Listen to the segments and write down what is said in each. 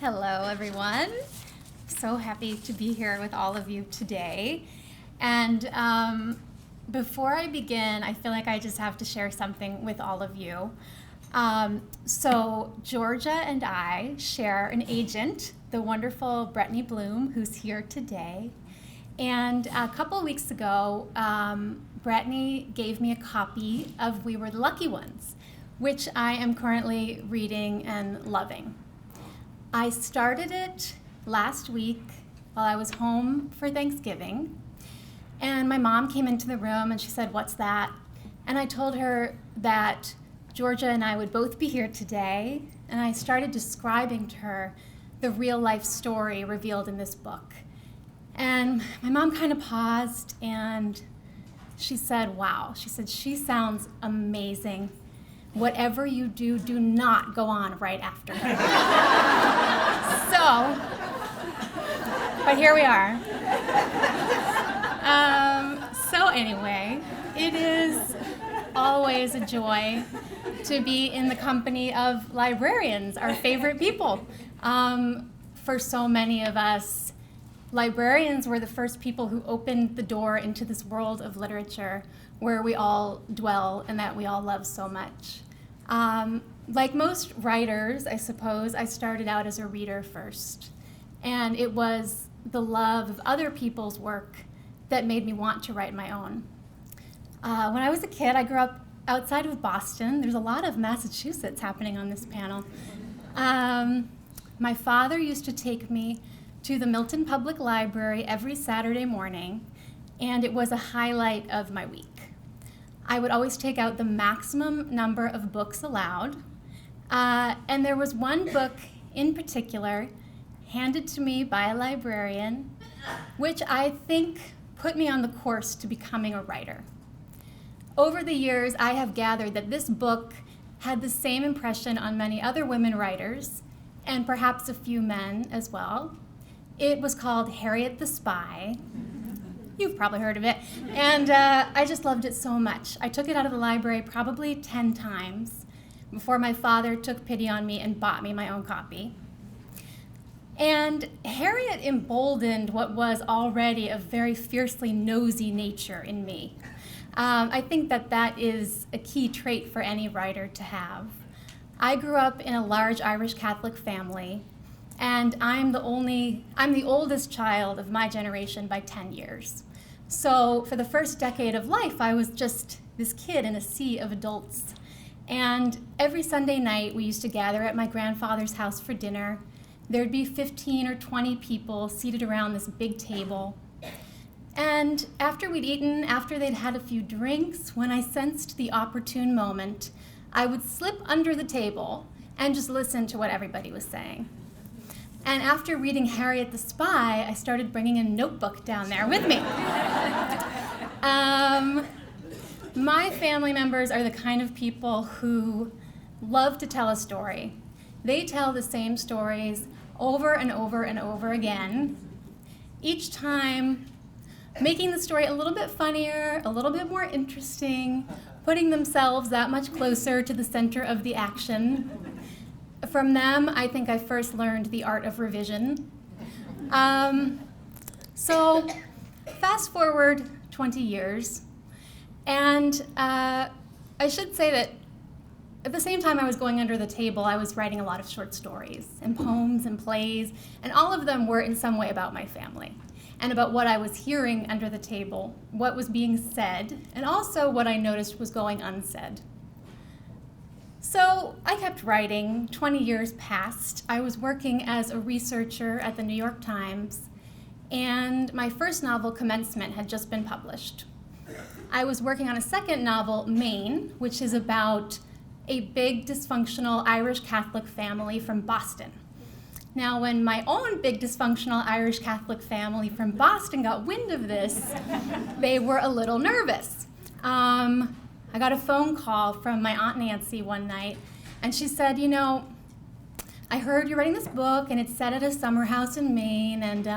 Hello, everyone. So happy to be here with all of you today. And before I begin, I feel like I just have to share something with all of you. So Georgia and I share an agent, the wonderful Brittany Bloom, who's here today. And a couple of weeks ago, Brittany gave me a copy of We Were the Lucky Ones, which I am currently reading and loving. I started it last week while I was home for Thanksgiving, and my mom came into the room and she said, "What's that?" And I told her that Georgia and I would both be here today, and I started describing to her the real life story revealed in this book. And my mom kind of paused and she said, "Wow," she said, "she sounds amazing. Whatever you do, do not go on right after her." But here we are. So anyway, it is always a joy to be in the company of librarians, our favorite people. For so many of us, librarians were the first people who opened the door into this world of literature where we all dwell and that we all love so much. Like most writers, I suppose, I started out as a reader first. And it was the love of other people's work that made me want to write my own. When I was a kid, I grew up outside of Boston. There's a lot of Massachusetts happening on this panel. My father used to take me to the Milton Public Library every Saturday morning, and it was a highlight of my week. I would always take out the maximum number of books allowed, and there was one book in particular handed to me by a librarian, which I think put me on the course to becoming a writer. Over the years, I have gathered that this book had the same impression on many other women writers, and perhaps a few men as well. It was called Harriet the Spy. You've probably heard of it. And I just loved it so much. I took it out of the library probably 10 times before my father took pity on me and bought me my own copy. And Harriet emboldened what was already a very fiercely nosy nature in me. I think that is a key trait for any writer to have. I grew up in a large Irish Catholic family, and I'm the oldest child of my generation by 10 years. So for the first decade of life, I was just this kid in a sea of adults. And every Sunday night, we used to gather at my grandfather's house for dinner. There'd be 15 or 20 people seated around this big table. And after we'd eaten, after they'd had a few drinks, when I sensed the opportune moment, I would slip under the table and just listen to what everybody was saying. And after reading Harriet the Spy, I started bringing a notebook down there with me. My family members are the kind of people who love to tell a story. They tell the same stories over and over and over again, each time making the story a little bit funnier, a little bit more interesting, putting themselves that much closer to the center of the action. From them, I think I first learned the art of revision. So fast forward 20 years, and I should say that at the same time I was going under the table, I was writing a lot of short stories and poems and plays, and all of them were in some way about my family and about what I was hearing under the table, what was being said, and also what I noticed was going unsaid. So I kept writing. 20 years passed. I was working as a researcher at the New York Times, and my first novel, Commencement, had just been published. I was working on a second novel, Maine, which is about a big dysfunctional Irish Catholic family from Boston. Now, when my own big dysfunctional Irish Catholic family from Boston got wind of this, they were a little nervous. I got a phone call from my Aunt Nancy one night, and she said, "You know, I heard you're writing this book, and it's set at a summer house in Maine, and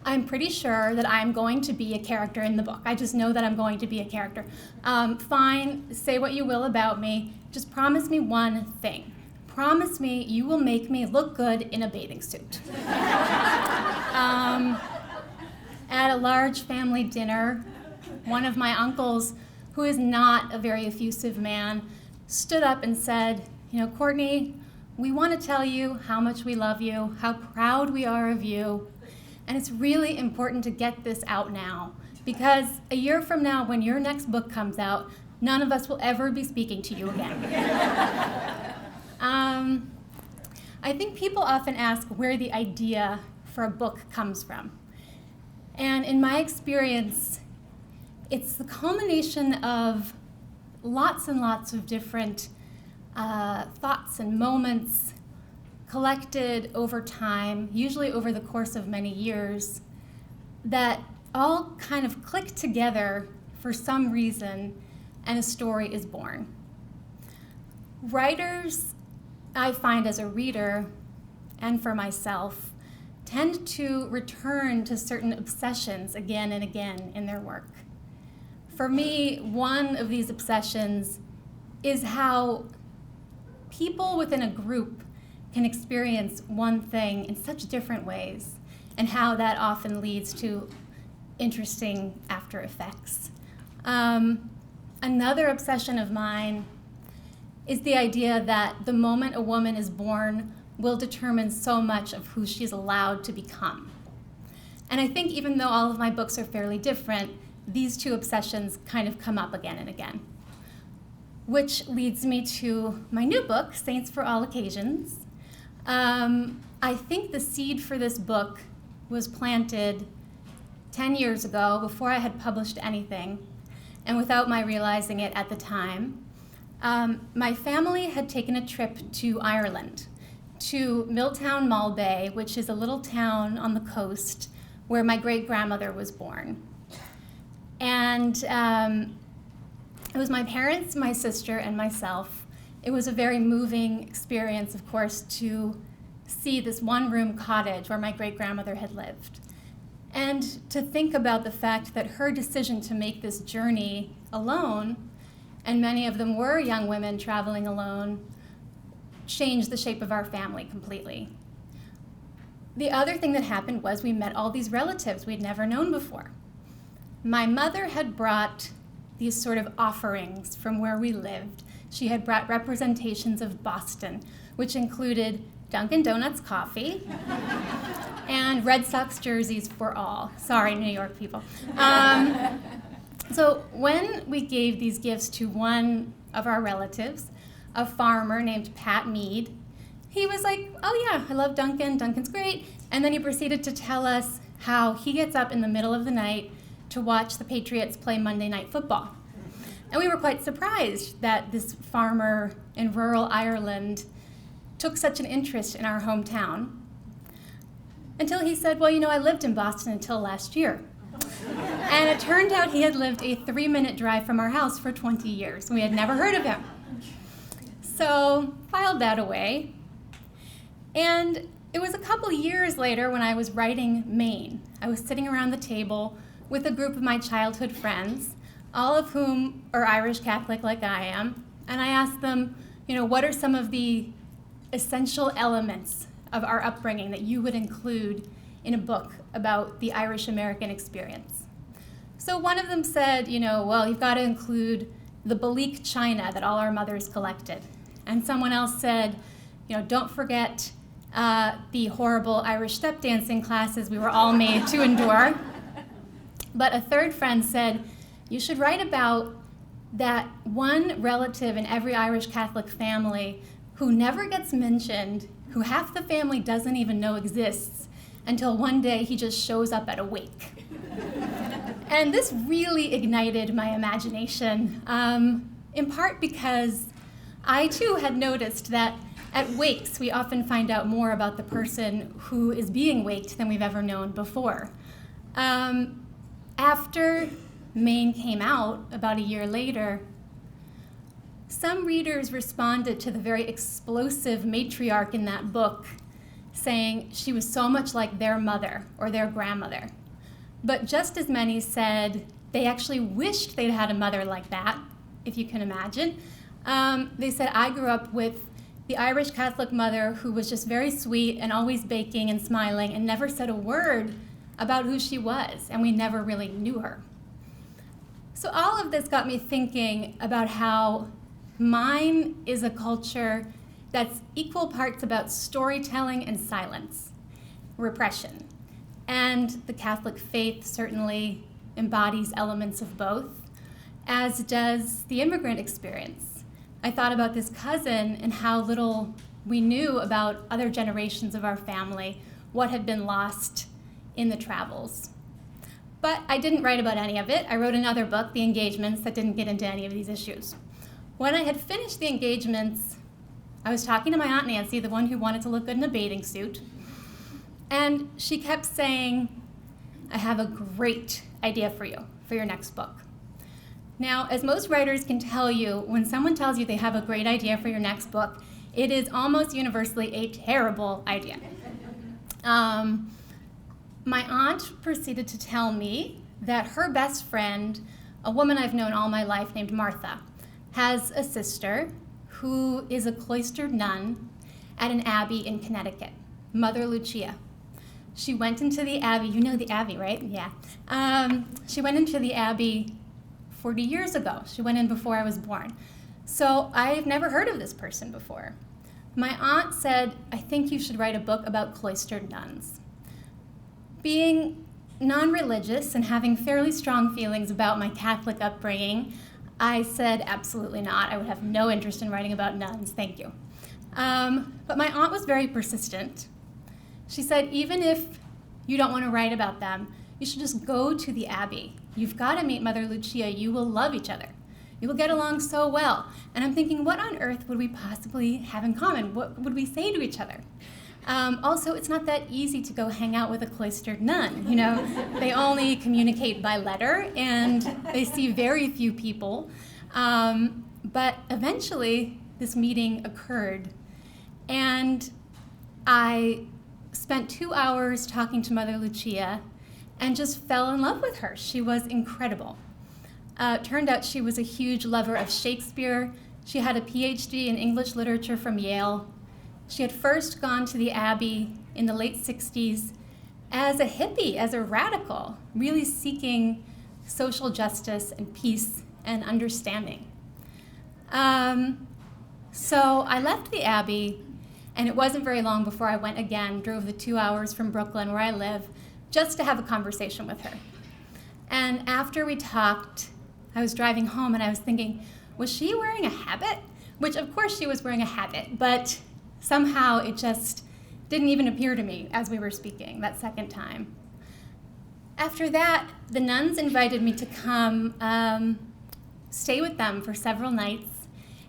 I'm pretty sure that I'm going to be a character in the book. I just know that I'm going to be a character. Fine, say what you will about me. Just promise me one thing. promise me you will make me look good in a bathing suit. At a large family dinner, one of my uncles, who is not a very effusive man, stood up and said, Courtney, we want to tell you how much we love you, how proud we are of you, and it's really important to get this out now, because a year from now, when your next book comes out, none of us will ever be speaking to you again. I think people often ask where the idea for a book comes from. And in my experience, it's the culmination of lots and lots of different thoughts and moments collected over time, usually over the course of many years, that all kind of click together for some reason, and a story is born. Writers, I find as a reader, and for myself, tend to return to certain obsessions again and again in their work. For me, one of these obsessions is how people within a group can experience one thing in such different ways, and how that often leads to interesting after effects. Another obsession of mine is the idea that the moment a woman is born will determine so much of who she's allowed to become. And I think even though all of my books are fairly different, these two obsessions kind of come up again and again. Which leads me to my new book, Saints for All Occasions. I think the seed for this book was planted 10 years ago, before I had published anything, and without my realizing it at the time. My family had taken a trip to Ireland, to Milltown Malbay, which is a little town on the coast where my great-grandmother was born. And it was my parents, my sister, and myself. It was a very moving experience, of course, to see this one-room cottage where my great-grandmother had lived. And to think about the fact that her decision to make this journey alone, and many of them were young women traveling alone, changed the shape of our family completely. The other thing that happened was we met all these relatives we'd never known before. My mother had brought these sort of offerings from where we lived. She had brought representations of Boston, which included Dunkin' Donuts coffee and Red Sox jerseys for all. Sorry, New York people. So when we gave these gifts to one of our relatives, a farmer named Pat Mead, he was like, oh yeah, I love Dunkin', Dunkin's great. And then he proceeded to tell us how he gets up in the middle of the night to watch the Patriots play Monday Night Football. And we were quite surprised that this farmer in rural Ireland took such an interest in our hometown, until he said, well, I lived in Boston until last year. And it turned out he had lived a 3-minute drive from our house for 20 years. We had never heard of him. So filed that away. And it was a couple years later when I was writing Maine. I was sitting around the table with a group of my childhood friends, all of whom are Irish Catholic like I am. And I asked them, what are some of the essential elements of our upbringing that you would include in a book about the Irish American experience? So one of them said, well, you've got to include the Balik china that all our mothers collected. And someone else said, don't forget the horrible Irish step dancing classes we were all made to endure. But a third friend said, you should write about that one relative in every Irish Catholic family who never gets mentioned, who half the family doesn't even know exists, until one day he just shows up at a wake. And this really ignited my imagination, in part because I too had noticed that at wakes we often find out more about the person who is being waked than we've ever known before. After Maine came out, about a year later, some readers responded to the very explosive matriarch in that book, saying she was so much like their mother or their grandmother. But just as many said they actually wished they'd had a mother like that, if you can imagine. They said, I grew up with the Irish Catholic mother who was just very sweet and always baking and smiling and never said a word about who she was, and we never really knew her. So all of this got me thinking about how mine is a culture that's equal parts about storytelling and silence, repression. And the Catholic faith certainly embodies elements of both, as does the immigrant experience. I thought about this cousin and how little we knew about other generations of our family, what had been lost in the travels. But I didn't write about any of it. I wrote another book, The Engagements, that didn't get into any of these issues. When I had finished The Engagements, I was talking to my Aunt Nancy, the one who wanted to look good in a bathing suit, and she kept saying, I have a great idea for you, for your next book. Now, as most writers can tell you, when someone tells you they have a great idea for your next book, it is almost universally a terrible idea. My aunt proceeded to tell me that her best friend, a woman I've known all my life named Martha, has a sister who is a cloistered nun at an abbey in Connecticut, Mother Lucia. She went into the abbey, you know the abbey, right? Yeah. She went into the abbey 40 years ago. She went in before I was born. So I've never heard of this person before. My aunt said, I think you should write a book about cloistered nuns. Being non-religious and having fairly strong feelings about my Catholic upbringing, I said absolutely not. I would have no interest in writing about nuns, thank you. But my aunt was very persistent. She said, even if you don't want to write about them, you should just go to the abbey. You've got to meet Mother Lucia. You will love each other. You will get along so well. And I'm thinking, what on earth would we possibly have in common? What would we say to each other? Also, it's not that easy to go hang out with a cloistered nun. You know, they only communicate by letter, and they see very few people. But eventually, this meeting occurred, and I spent 2 hours talking to Mother Lucia and just fell in love with her. She was incredible. Turned out she was a huge lover of Shakespeare. She had a PhD in English literature from Yale. She had first gone to the Abbey in the late 60s as a hippie, as a radical, really seeking social justice and peace and understanding. So I left the Abbey, and it wasn't very long before I went again, drove the 2 hours from Brooklyn, where I live, just to have a conversation with her. And after we talked, I was driving home and I was thinking, was she wearing a habit? Which, of course, she was wearing a habit, but somehow it just didn't even appear to me as we were speaking that second time. After that, the nuns invited me to come stay with them for several nights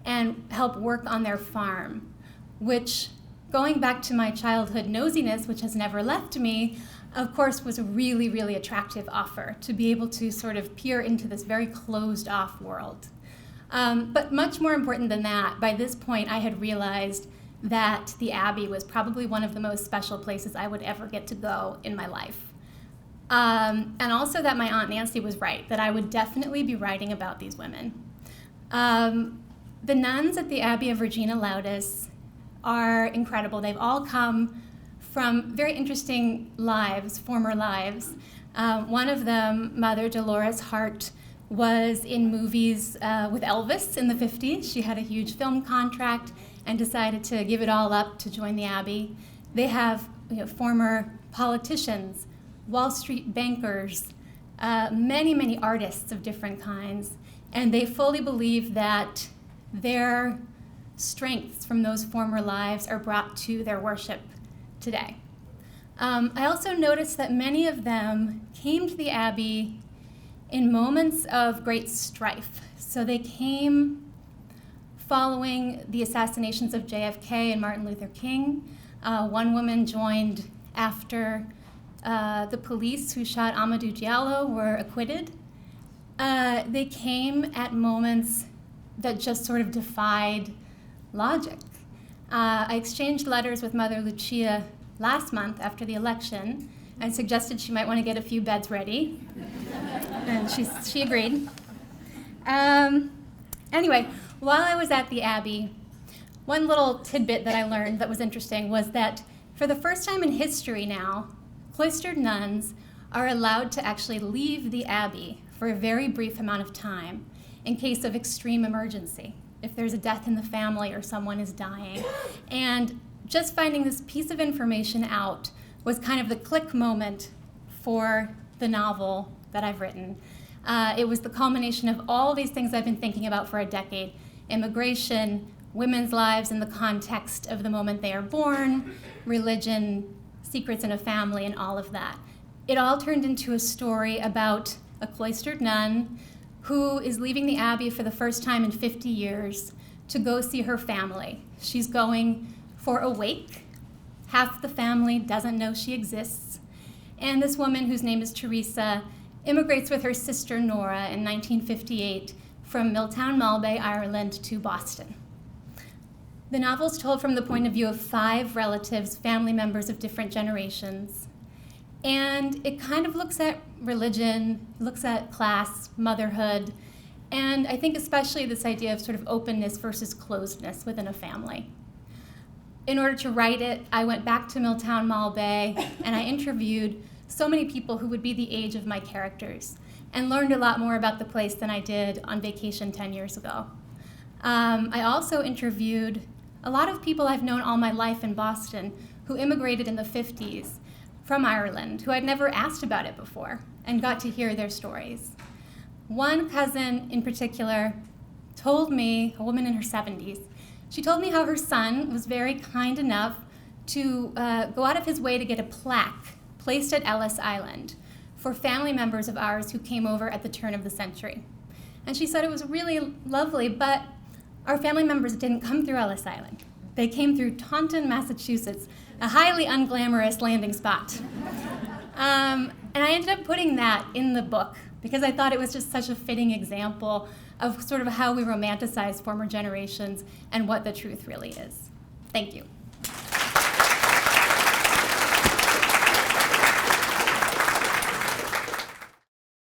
and help work on their farm, which, going back to my childhood nosiness, which has never left me, of course, was a really, really attractive offer to be able to sort of peer into this very closed-off world. But much more important than that, by this point, I had realized that the Abbey was probably one of the most special places I would ever get to go in my life. And also that my Aunt Nancy was right, that I would definitely be writing about these women. The nuns at the Abbey of Regina Laudis are incredible. They've all come from very interesting lives, former lives. One of them, Mother Dolores Hart, was in movies with Elvis in the 50s. She had a huge film contract and decided to give it all up to join the Abbey. They have former politicians, Wall Street bankers, many, many artists of different kinds, and they fully believe that their strengths from those former lives are brought to their worship today. I also noticed that many of them came to the Abbey in moments of great strife. So they came following the assassinations of JFK and Martin Luther King. One woman joined after the police who shot Amadou Diallo were acquitted. They came at moments that just sort of defied logic. I exchanged letters with Mother Lucia last month after the election and suggested she might want to get a few beds ready, and she agreed. Anyway, while I was at the Abbey, One little tidbit that I learned that was interesting was that for the first time in history now, cloistered nuns are allowed to actually leave the abbey for a very brief amount of time in case of extreme emergency, if there's a death in the family or someone is dying. And just finding this piece of information out was kind of the click moment for the novel that I've written. It was the culmination of all these things I've been thinking about for a decade: immigration, women's lives in the context of the moment they are born, religion, secrets in a family, and all of that. It all turned into a story about a cloistered nun who is leaving the abbey for the first time in 50 years to go see her family. She's going for a wake. Half the family doesn't know she exists. And this woman, whose name is Teresa, immigrates with her sister Nora in 1958 from Milltown Malbay, Ireland, to Boston. The novel is told from the point of view of 5 relatives, family members of different generations. And it kind of looks at religion, looks at class, motherhood, and I think especially this idea of sort of openness versus closedness within a family. In order to write it, I went back to Milltown Malbay and I interviewed so many people who would be the age of my characters and learned a lot more about the place than I did on vacation 10 years ago. I also interviewed a lot of people I've known all my life in Boston who immigrated in the 50s from Ireland, who I'd never asked about it before, and got to hear their stories. One cousin in particular told me, a woman in her 70s, she told me how her son was very kind enough to go out of his way to get a plaque placed at Ellis Island for family members of ours who came over at the turn of the century. And she said it was really lovely, but our family members didn't come through Ellis Island. They came through Taunton, Massachusetts, a highly unglamorous landing spot. And I ended up putting that in the book because I thought it was just such a fitting example of sort of how we romanticize former generations and what the truth really is. Thank you.